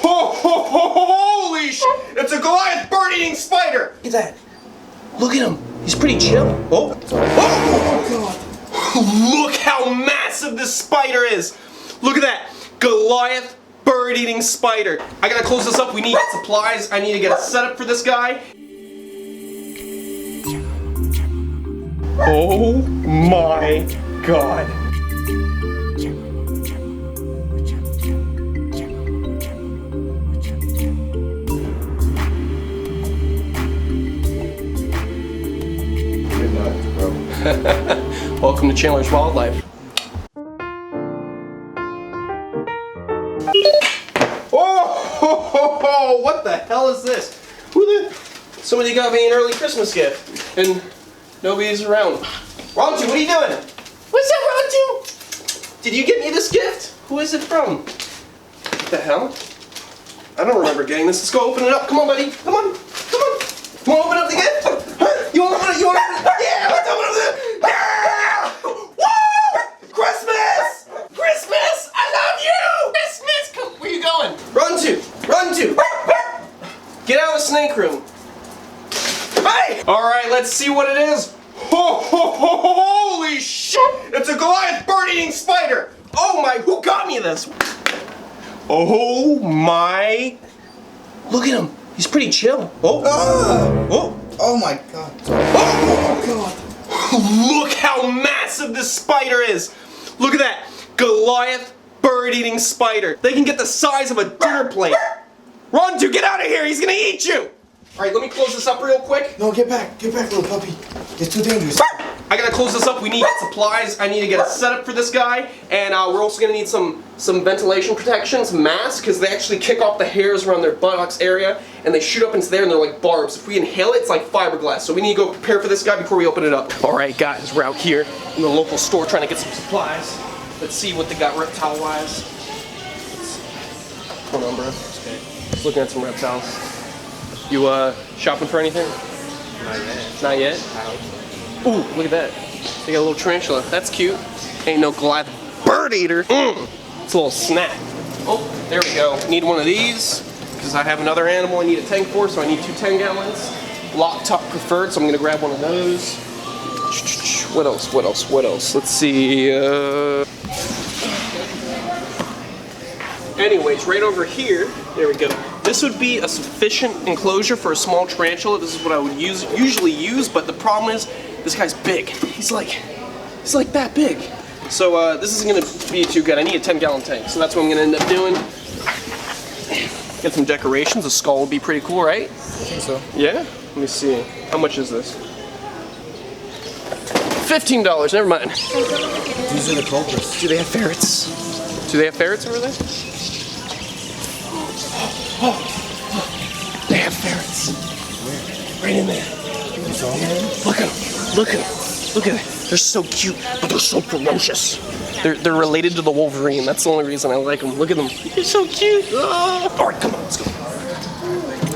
Holy sh! It's a Goliath bird-eating spider! Look at that. Look at him. He's pretty chill. Oh. Oh! Look how massive this spider is. Look at that. Goliath bird-eating spider. I gotta close this up. We need supplies. I need to get a setup for this guy. Oh my God. Welcome to Chandler's Wildlife. Oh, what the hell is this? Somebody got me an early Christmas gift, and nobody's around. Rontu, what are you doing? What's up, Rontu? Did you get me this gift? Who is it from? What the hell? I don't remember getting this. Let's go open it up. Come on, buddy. Come on. Come on. You want to open up the gift? Huh? You want to open it? You want to open it? Yeah, let's open up the yeah! Woo! Christmas! Christmas! I love you! Christmas! Come, where you going? Run to! Run to! Get out of the snake room. Hey! Alright, let's see what it is. Holy shit! It's a Goliath bird-eating spider! Oh my, who got me this? Oh my. Look at him. He's pretty chill. Oh. Oh. Oh my God. Oh God. Look how massive this spider is. Look at that. Goliath bird-eating spider. They can get the size of a dinner plate. Run to get out of here. He's gonna eat you. All right, let me close this up real quick. No, get back, little puppy. It's too dangerous. I gotta close this up. We need supplies. I need to get a setup for this guy, and we're also gonna need some ventilation protection, some masks, because they actually kick off the hairs around their buttocks area, and they shoot up into there, and they're like barbs. If we inhale it, it's like fiberglass. So we need to go prepare for this guy before we open it up. All right, guys, we're out here in the local store trying to get some supplies. Let's see what they got reptile-wise. Hold on, bro. Okay. Just looking at some reptiles. You shopping for anything? Not yet. Not yet? Ooh, look at that. They got a little tarantula. That's cute. Ain't no Goliath bird eater. It's a little snack. Oh, there we go. Need one of these because I have another animal I need a tank for, so I need 2 10-gallons. Lock top preferred, so I'm gonna grab one of those. What else? What else? What else? Let's see. Anyways, right over here, there we go. This would be a sufficient enclosure for a small tarantula. This is what I would usually use, but the problem is this guy's big. He's like that big. So this isn't gonna be too good. I need a 10-gallon tank, so that's what I'm gonna end up doing. Get some decorations. A skull would be pretty cool, right? I think so. Yeah? Let me see. How much is this? $15. Never mind. These are the culprits. Do they have ferrets? Do they have ferrets over there? Oh, they have ferrets. Where? Right in there. Look at them. Look at them. Look at it. They're so cute, but they're so ferocious. They're related to the Wolverine. That's the only reason I like them. Look at them. They're so cute. Oh. All right, come on, let's go.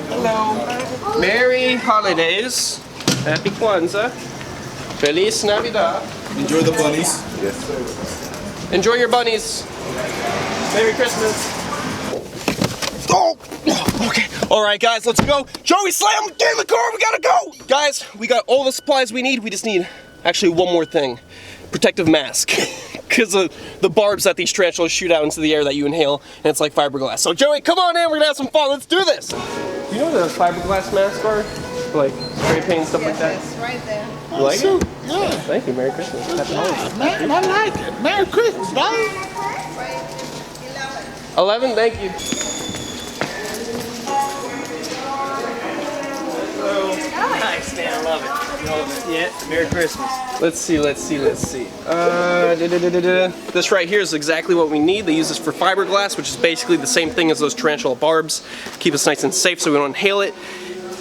Hello. Merry holidays. Happy Kwanzaa. Feliz Navidad. Enjoy the bunnies. Yes, sir. Enjoy your bunnies. Merry Christmas. Oh, okay. All right, guys, let's go. Joey, slam, get in the car. We gotta go. Guys, we got all the supplies we need. We just need actually one more thing: protective mask, because of the barbs that these tarantulas shoot out into the air that you inhale, and it's like fiberglass. So, Joey, come on in. We're gonna have some fun. Let's do this. You know what a fiberglass masks are? Like spray paint and stuff like that. Yes, right there. You like So, it? yeah. Thank you. Merry Christmas. Happy holidays. Man, I like it. Merry Christmas, buddy. 11. Thank you. Nice, man, I love it. Yeah, Merry Christmas. Let's see. This right here is exactly what we need. They use this for fiberglass, which is basically the same thing as those tarantula barbs. Keep us nice and safe so we don't inhale it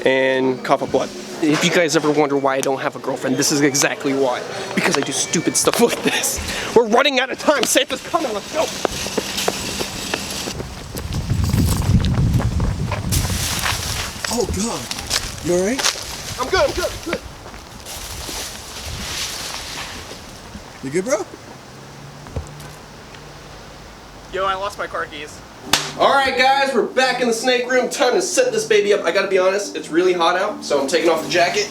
and cough up blood. If you guys ever wonder why I don't have a girlfriend, this is exactly why. Because I do stupid stuff like this. We're running out of time. Santa's coming. Let's go. Oh God. You alright? I'm good. You good, bro? Yo, I lost my car keys. Alright guys, we're back in the snake room. Time to set this baby up. I gotta be honest, it's really hot out, so I'm taking off the jacket.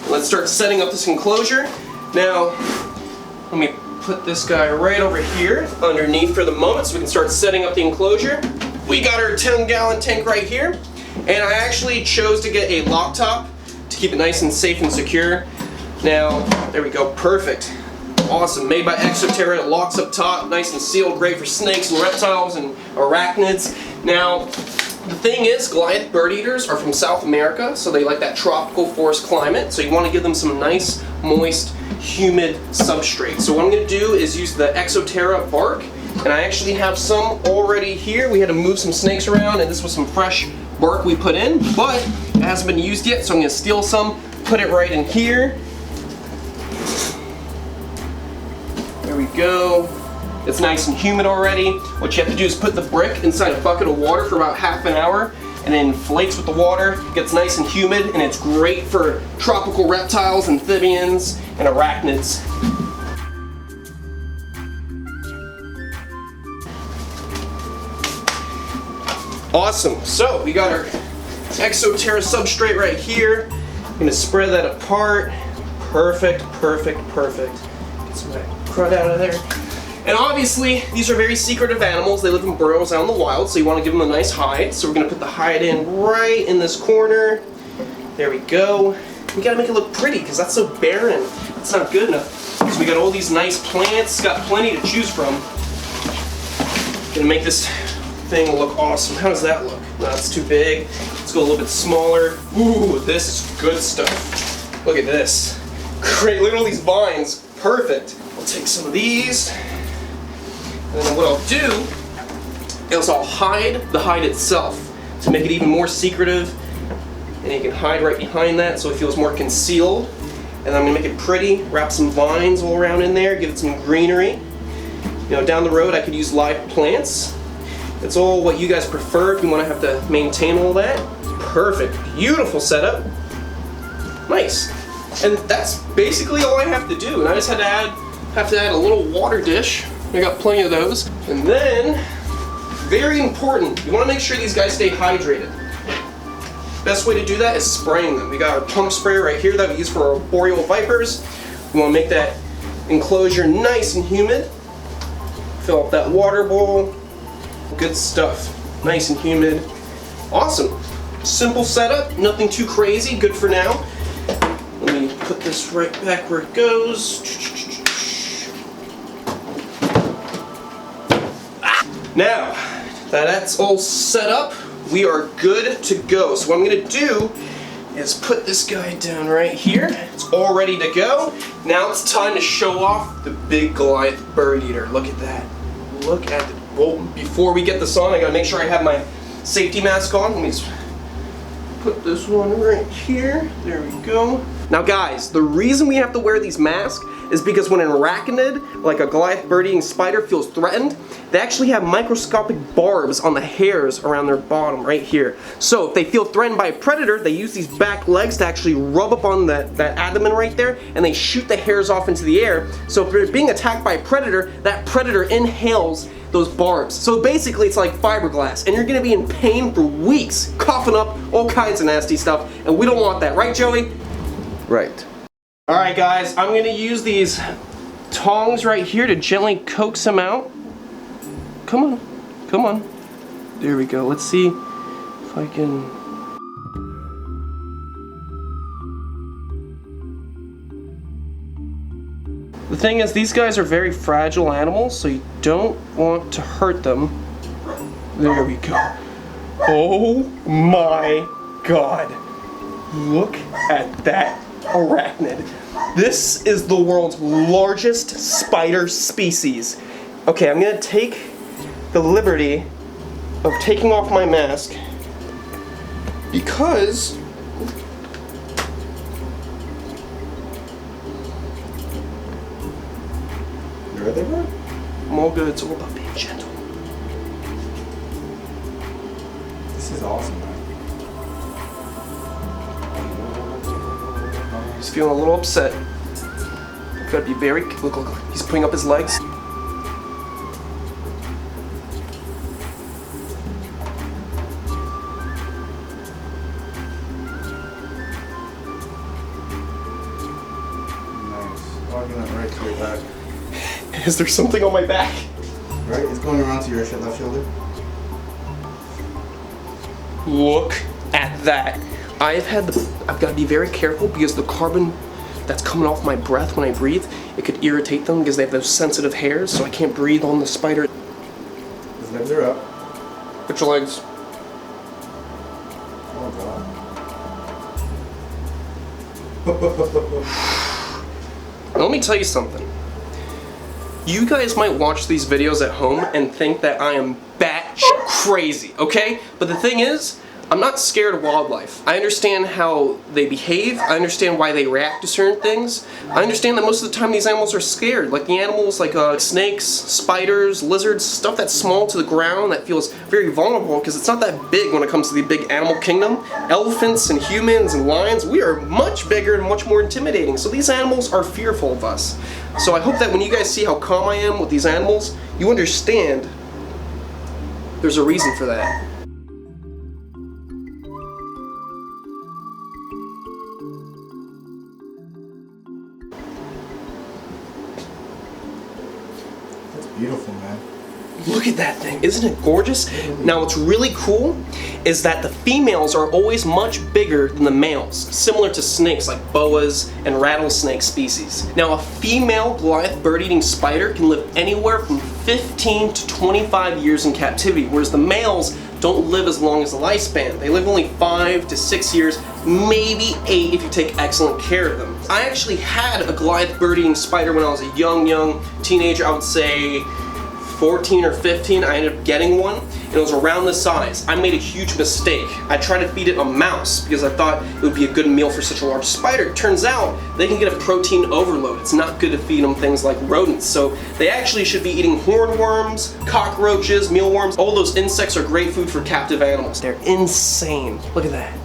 Let's start setting up this enclosure. Now, let me put this guy right over here underneath for the moment so we can start setting up the enclosure. We got our 10-gallon tank right here, and I actually chose to get a lock top to keep it nice and safe and secure. Now, there we go, perfect. Awesome, made by Exoterra. It locks up top, nice and sealed, great for snakes and reptiles and arachnids. Now, the thing is, Goliath bird eaters are from South America, so they like that tropical forest climate, so you want to give them some nice, moist, humid substrate. So what I'm going to do is use the Exoterra bark, and I actually have some already here. We had to move some snakes around, and this was some fresh bark we put in, but it hasn't been used yet, so I'm going to steal some, put it right in here. There we go. It's nice and humid already. What you have to do is put the brick inside a bucket of water for about half an hour, and it inflates with the water, gets nice and humid, and it's great for tropical reptiles, amphibians, and arachnids. Awesome, so we got our Exoterra substrate right here. I'm gonna spread that apart. Perfect, perfect, perfect. Get some of that crud out of there. And obviously, these are very secretive animals. They live in burrows out in the wild, so you want to give them a nice hide. So we're going to put the hide in right in this corner. There we go. We got to make it look pretty because that's so barren. It's not good enough. So we got all these nice plants. Got plenty to choose from. Gonna make this thing look awesome. How does that look? No, that's too big. Let's go a little bit smaller. Ooh, this is good stuff. Look at this. Great, look at all these vines. Perfect. I'll take some of these. And then what I'll do is I'll hide the hide itself to make it even more secretive. And you can hide right behind that so it feels more concealed. And I'm going to make it pretty, wrap some vines all around in there, give it some greenery. You know, down the road I could use live plants. It's all what you guys prefer if you want to have to maintain all that. Perfect, beautiful setup. Nice. And that's basically all I have to do. And I just had to add a little water dish. I got plenty of those. And then, very important, you want to make sure these guys stay hydrated. Best way to do that is spraying them. We got our pump sprayer right here that we use for our boreal vipers. We want to make that enclosure nice and humid. Fill up that water bowl. Good stuff. Nice and humid. Awesome. Simple setup, nothing too crazy, good for now. Let me put this right back where it goes. Now that that's all set up, we are good to go. So what I'm going to do is put this guy down right here. It's all ready to go. Now it's time to show off the big Goliath bird eater. Look at that. Look at it. Well, before we get this on, I got to make sure I have my safety mask on. Let me just put this one right here. There we go. Now guys, the reason we have to wear these masks is because when an arachnid, like a Goliath bird-eating spider, feels threatened, they actually have microscopic barbs on the hairs around their bottom right here. So if they feel threatened by a predator, they use these back legs to actually rub up on that abdomen right there, and they shoot the hairs off into the air. So if they're being attacked by a predator, that predator inhales those barbs. So basically it's like fiberglass, and you're gonna be in pain for weeks, coughing up all kinds of nasty stuff, and we don't want that, right Joey? Right. Alright guys, I'm gonna use these tongs right here to gently coax him out. Come on, come on. There we go. Let's see if I can. The thing is, these guys are very fragile animals, so you don't want to hurt them. There we go. Oh my god. Look at that arachnid. This is the world's largest spider species. Okay, I'm gonna take the liberty of taking off my mask because There they were. I'm all good. It's all about being gentle. This is awesome, man. He's feeling a little upset. Gotta be very. Look, look, look. He's putting up his legs. to your back. Is there something on my back? Right? It's going around to your left shoulder. Look at that. I've got to be very careful because the carbon that's coming off my breath when I breathe, it could irritate them because they have those sensitive hairs, so I can't breathe on the spider. His legs are up. Put your legs. Oh god. Let me tell you something. You guys might watch these videos at home and think that I am batshit crazy, okay? But the thing is, I'm not scared of wildlife. I understand how they behave. I understand why they react to certain things. I understand that most of the time these animals are scared. Like the animals like snakes, spiders, lizards, stuff that's small to the ground that feels very vulnerable because it's not that big when it comes to the big animal kingdom. Elephants and humans and lions, we are much bigger and much more intimidating. So these animals are fearful of us. So I hope that when you guys see how calm I am with these animals, you understand there's a reason for that. Beautiful, man. Look at that thing. Isn't it gorgeous? Now what's really cool is that the females are always much bigger than the males, similar to snakes like boas and rattlesnake species. Now a female Goliath bird-eating spider can live anywhere from 15 to 25 years in captivity, whereas the males don't live as long as the lifespan. They live only 5 to 6 years, maybe 8 if you take excellent care of them. I actually had a Goliath bird-eating spider when I was a young teenager. I would say 14 or 15. I ended up getting one, and it was around this size. I made a huge mistake. I tried to feed it a mouse because I thought it would be a good meal for such a large spider. It turns out they can get a protein overload. It's not good to feed them things like rodents, so they actually should be eating hornworms, cockroaches, mealworms. All those insects are great food for captive animals. They're insane. Look at that.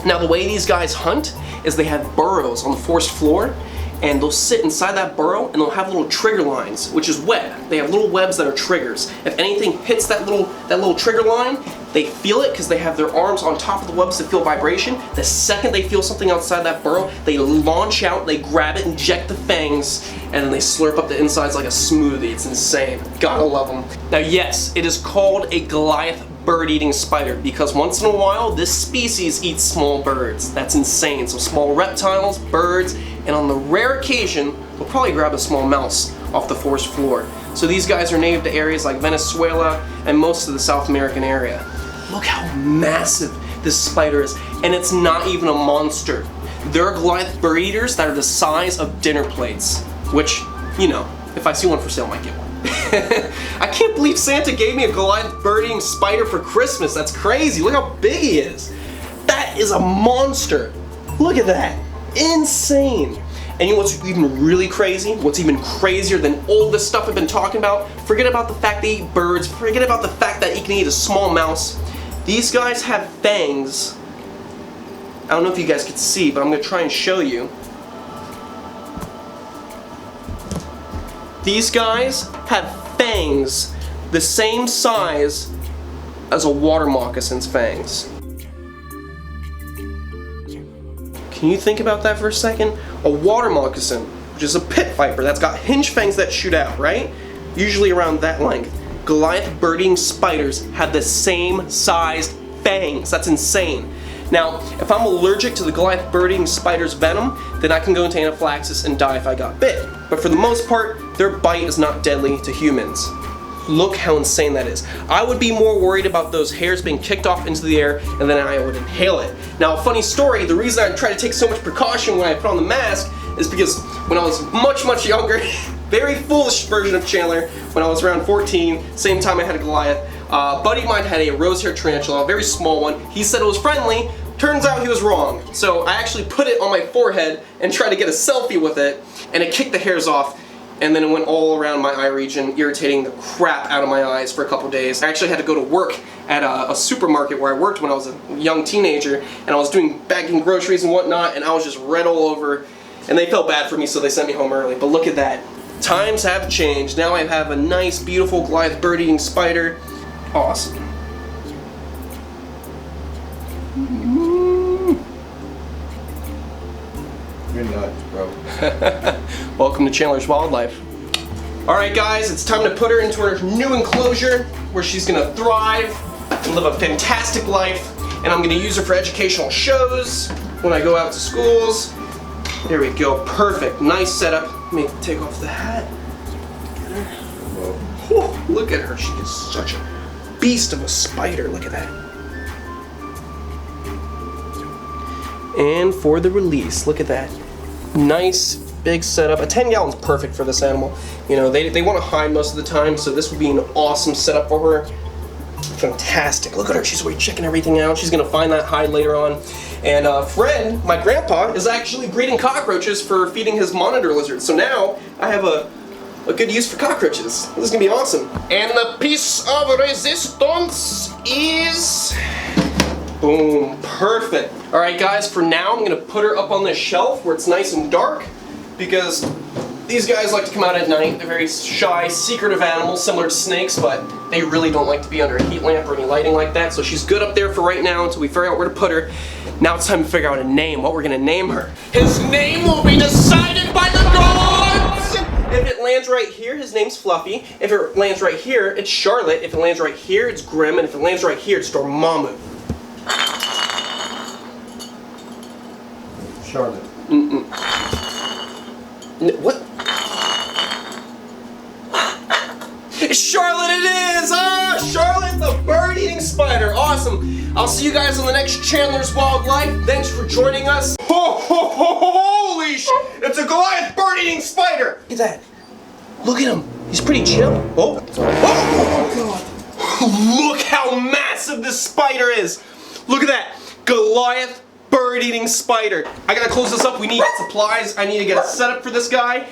Now the way these guys hunt is they have burrows on the forest floor, and they'll sit inside that burrow and they'll have little trigger lines, which is web. They have little webs that are triggers. If anything hits that little trigger line, they feel it because they have their arms on top of the webs to feel vibration. The second they feel something outside that burrow, they launch out, they grab it, inject the fangs, and then they slurp up the insides like a smoothie. It's insane. Gotta love them. Now yes, it is called a Goliath bird-eating spider because once in a while this species eats small birds. That's insane. So small reptiles, birds, and on the rare occasion they'll probably grab a small mouse off the forest floor. So these guys are native to areas like Venezuela and most of the South American area. Look how massive this spider is, and it's not even a monster. There are Goliath bird eaters that are the size of dinner plates, which, you know, if I see one for sale, I might get one. I can't believe Santa gave me a Goliath bird-eating spider for Christmas. That's crazy. Look how big he is. That is a monster. Look at that. Insane. And you know what's even really crazy? What's even crazier than all this stuff I've been talking about? Forget about the fact they eat birds. Forget about the fact that he can eat a small mouse. These guys have fangs. I don't know if you guys can see, but I'm going to try and show you. These guys have fangs the same size as a water moccasin's fangs. Can you think about that for a second? A water moccasin, which is a pit viper that's got hinge fangs that shoot out, right? Usually around that length. Goliath bird-eating spiders have the same sized fangs. That's insane. Now, if I'm allergic to the Goliath bird-eating spider's venom, then I can go into anaphylaxis and die if I got bit. But for the most part, their bite is not deadly to humans. Look how insane that is. I would be more worried about those hairs being kicked off into the air and then I would inhale it. Now, a funny story, the reason I try to take so much precaution when I put on the mask is because when I was much younger, very foolish version of Chandler, when I was around 14, same time I had a Goliath, a buddy of mine had a rose-haired tarantula, a very small one. He said it was friendly. Turns out he was wrong. So I actually put it on my forehead and tried to get a selfie with it, and it kicked the hairs off, and then it went all around my eye region, irritating the crap out of my eyes for a couple days. I actually had to go to work at a supermarket where I worked when I was a young teenager, and I was doing bagging groceries and whatnot, and I was just red all over, and they felt bad for me, so they sent me home early. But look at that. Times have changed. Now I have a nice, beautiful Goliath bird-eating spider. Awesome. You're nuts, bro. Welcome to Chandler's Wildlife. Alright guys, it's time to put her into her new enclosure where she's gonna thrive and live a fantastic life. And I'm gonna use her for educational shows when I go out to schools. There we go, perfect, nice setup. Let me take off the hat. Whew, look at her, she is such a beast of a spider, look at that. And for the release, look at that. Nice big setup. A 10 gallon's perfect for this animal. You know, they want to hide most of the time, so this would be an awesome setup for her. Fantastic. Look at her, she's already checking everything out. She's gonna find that hide later on. And Fred, my grandpa, is actually breeding cockroaches for feeding his monitor lizards. So now I have a good use for cockroaches. This is gonna be awesome. And the piece of resistance is... boom, perfect. All right guys, for now I'm gonna put her up on this shelf where it's nice and dark, because these guys like to come out at night. They're very shy, secretive animals, similar to snakes, but they really don't like to be under a heat lamp or any lighting like that. So she's good up there for right now until we figure out where to put her. Now it's time to figure out a name, what we're gonna name her. His name will be decided by the gods! If it lands right here, his name's Fluffy. If it lands right here, it's Charlotte. If it lands right here, it's Grim. And if it lands right here, it's Dormammu. Charlotte. What? Charlotte it is! Ah, Charlotte the bird-eating spider. Awesome. I'll see you guys on the next Chandler's Wildlife. Thanks for joining us. Holy sh! It's a Goliath bird-eating spider! Look at that. Look at him. He's pretty chill. Oh. Oh. Look how massive this spider is. Look at that. Goliath bird-eating spider. I gotta close this up. We need supplies. I need to get a setup for this guy.